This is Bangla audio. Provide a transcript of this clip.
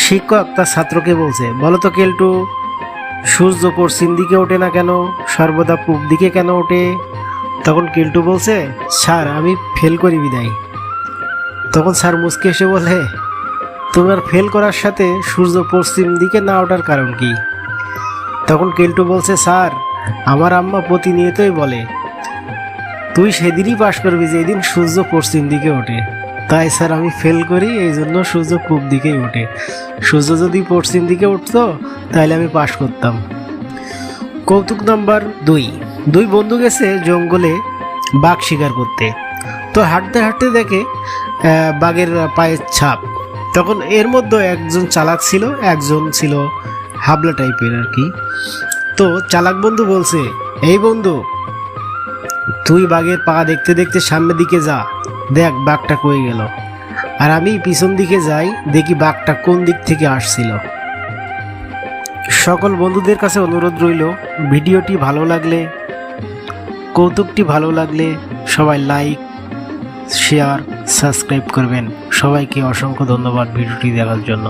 শিক্ষক তার ছাত্রকে বলছে, বলো তো কেলটু, সূর্য পশ্চিম দিকে ওঠে না কেন, সর্বদা পূব দিকে কেন ওঠে? তখন কেলটু বলছে, স্যার আমি ফেল করি বিদায়। তখন স্যার মুচকে এসে বলে, তোমার ফেল করার সাথে সূর্য পশ্চিম দিকে না ওঠার কারণ কি? তখন কেলটু বলছে, স্যার আমার আম্মা প্রতিনিয়তই বলে তুই সেদিনই পাশ করবি যেদিন সূর্য পশ্চিম দিকে ওঠে। তাই স্যার আমি ফেল করি, এই জন্য সূর্য পূব দিকেই ওঠে। সূর্য যদি পশ্চিম দিকে উঠতো তাহলে আমি পাশ করতাম। কৌতুক নাম্বার 2। দুই বন্ধু গেছে জঙ্গলে বাঘ শিকার করতে। তো হাঁটতে হাঁটতে দেখে বাঘের পায়ের ছাপ। তখন এর মধ্যে একজন চালাক ছিল, একজন ছিল হাবলা টাইপের আর কি। তো চালাক বন্ধু বলছে, এই বন্ধু, তুই বাঘের পা দেখতে দেখতে সামনের দিকে যা, দেখ বাঘটা কই গেল, আর আমি পিছন দিকে যাই, দেখি বাঘটা কোন দিক থেকে আসছিল। সকল বন্ধুদের কাছে অনুরোধ রইল, ভিডিওটি ভালো লাগলে, কৌতুকটি ভালো লাগলে সবাই লাইক, শেয়ার, সাবস্ক্রাইব করবেন। সবাইকে অসংখ্য ধন্যবাদ ভিডিওটি দেখার জন্য।